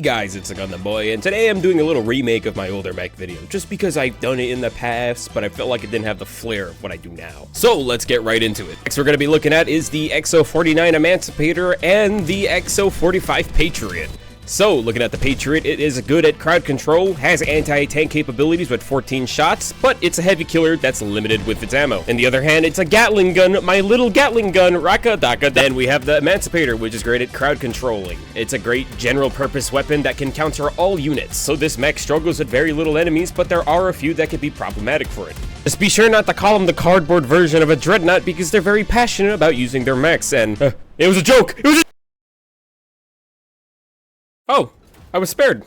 guys, it's a Gundam Boy, and today I'm doing a little remake of my older Mech video, just because I've done it in the past, but I felt like it didn't have the flair of what I do now. So let's get right into it. Next we're going to be looking at is the XO49 Emancipator and the XO45 Patriot. So, looking at the Patriot, it is good at crowd control, has anti-tank capabilities with 14 shots, but it's a heavy killer that's limited with its ammo. On the other hand, it's a Gatling gun, my little Gatling gun, Raka Daka. Then we have the Emancipator, which is great at crowd controlling. It's a great general purpose weapon that can counter all units. So this mech struggles with very little enemies, but there are a few that could be problematic for it. Just be sure not to call them the cardboard version of a Dreadnought because they're very passionate about using their mechs, and it was a joke! It was a Oh, I was spared.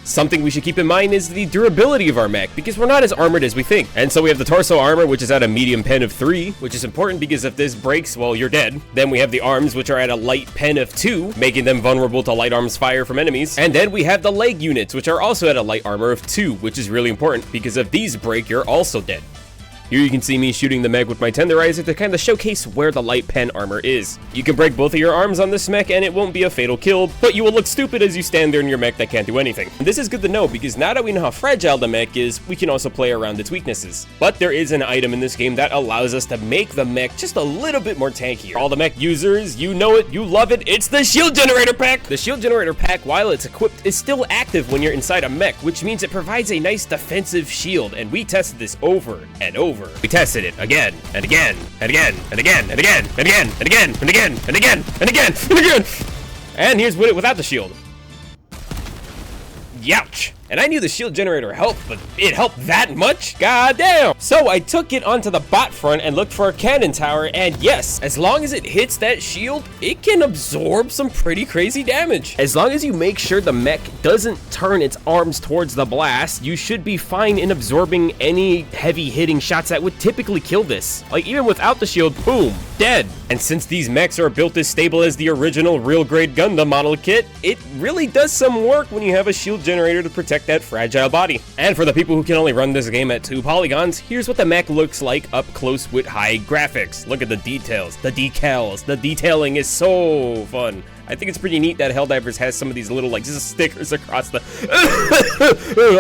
Something we should keep in mind is the durability of our mech, because we're not as armored as we think. And so we have the torso armor, which is at a medium pen of 3, which is important because if this breaks, well, you're dead. Then we have the arms, which are at a light pen of 2, making them vulnerable to light arms fire from enemies. And then we have the leg units, which are also at a light armor of 2, which is really important, because if these break, you're also dead. Here you can see me shooting the mech with my tenderizer to kind of showcase where the light pen armor is. You can break both of your arms on this mech and it won't be a fatal kill, but you will look stupid as you stand there in your mech that can't do anything. And this is good to know because now that we know how fragile the mech is, we can also play around its weaknesses. But there is an item in this game that allows us to make the mech just a little bit more tankier. For all the mech users, you know it, you love it, it's the Shield Generator Pack! The Shield Generator Pack, while it's equipped, is still active when you're inside a mech, which means it provides a nice defensive shield, and we tested this over and over. We tested it again and again and again and again and again and again and again and again and again and again and again. And here's with it without the shield. Youch. And I knew the shield generator helped, but it helped that much? God damn! So I took it onto the bot front and looked for a cannon tower, and yes, as long as it hits that shield, it can absorb some pretty crazy damage. As long as you make sure the mech doesn't turn its arms towards the blast, you should be fine in absorbing any heavy hitting shots that would typically kill this. Like even without the shield, boom, dead. And since these mechs are built as stable as the original real grade Gundam model kit, it really does some work when you have a shield generator to protect that fragile body. And for the people who can only run this game at 2 polygons, here's what the mech looks like up close with high graphics. Look at the details, the decals, the detailing is so fun. I think it's pretty neat that Helldivers has some of these little like just stickers across the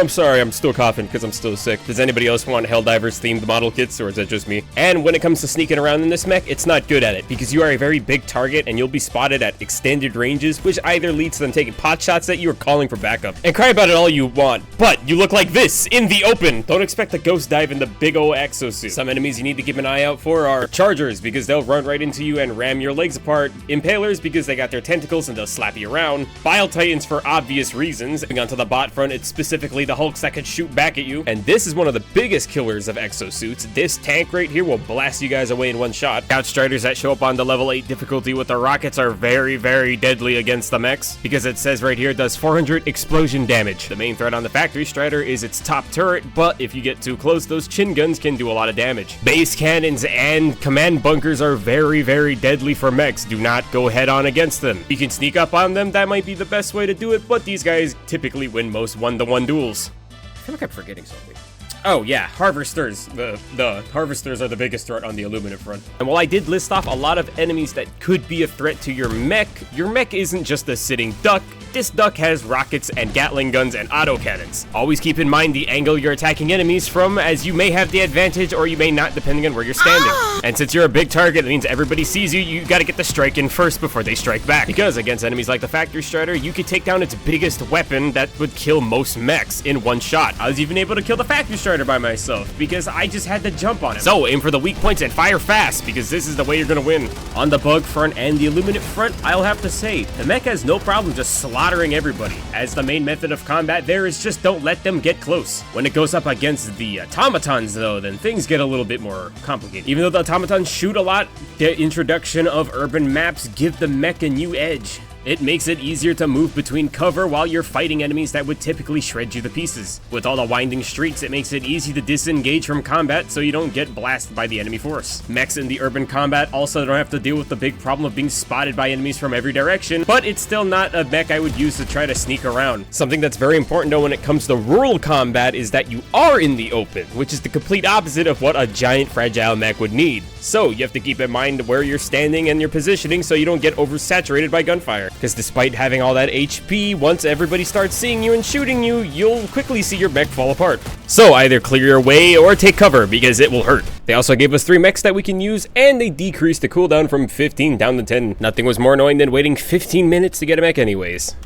I'm sorry, I'm still coughing because I'm still sick. Does anybody else want Helldivers themed model kits, or is that just me? And when it comes to sneaking around in this mech, it's not good at it because you are a very big target and you'll be spotted at extended ranges, which either leads to them taking pot shots at you or calling for backup. And cry about it all you want, but you look like this in the open. Don't expect a ghost dive in the big ol' exosuit. Some enemies you need to keep an eye out for are chargers because they'll run right into you and ram your legs apart, impalers because they got their tentacles and they'll slap you around, Bile Titans for obvious reasons. Moving on to the bot front, it's specifically the Hulks that can shoot back at you, and this is one of the biggest killers of exosuits. This tank right here will blast you guys away in one shot. Scout Striders that show up on the level 8 difficulty with the rockets are very, very deadly against the mechs, because it says right here it does 400 explosion damage. The main threat on the Factory Strider is its top turret, but if you get too close, those chin guns can do a lot of damage. Base cannons and command bunkers are very, very deadly for mechs. Do not go head on against them. You can sneak up on them, that might be the best way to do it, but these guys typically win most 1-to-1 duels. I feel like I'm forgetting something. Oh yeah, harvesters. The harvesters are the biggest threat on the aluminum front. And while I did list off a lot of enemies that could be a threat to your mech isn't just a sitting duck. This duck has rockets and Gatling guns and autocannons. Always keep in mind the angle you're attacking enemies from, as you may have the advantage or you may not depending on where you're standing. And since you're a big target, that means everybody sees you, you gotta get the strike in first before they strike back. Because against enemies like the Factory Strider, you could take down its biggest weapon that would kill most mechs in one shot. I was even able to kill the Factory Strider by myself because I just had to jump on him. So aim for the weak points and fire fast because this is the way you're gonna win. On the bug front and the aluminum front, I'll have to say, the mech has no problem just slaughtering everybody. As the main method of combat there is just don't let them get close. When it goes up against the automatons though, then things get a little bit more complicated. Even though the automatons shoot a lot, the introduction of urban maps give the mech a new edge. It makes it easier to move between cover while you're fighting enemies that would typically shred you to pieces. With all the winding streets, it makes it easy to disengage from combat so you don't get blasted by the enemy force. Mechs in the urban combat also don't have to deal with the big problem of being spotted by enemies from every direction, but it's still not a mech I would use to try to sneak around. Something that's very important though when it comes to rural combat is that you are in the open, which is the complete opposite of what a giant fragile mech would need. So you have to keep in mind where you're standing and your positioning so you don't get oversaturated by gunfire. because despite having all that HP, once everybody starts seeing you and shooting you, you'll quickly see your mech fall apart. So either clear your way or take cover, because it will hurt. They also gave us 3 mechs that we can use, and they decreased the cooldown from 15 down to 10. Nothing was more annoying than waiting 15 minutes to get a mech anyways.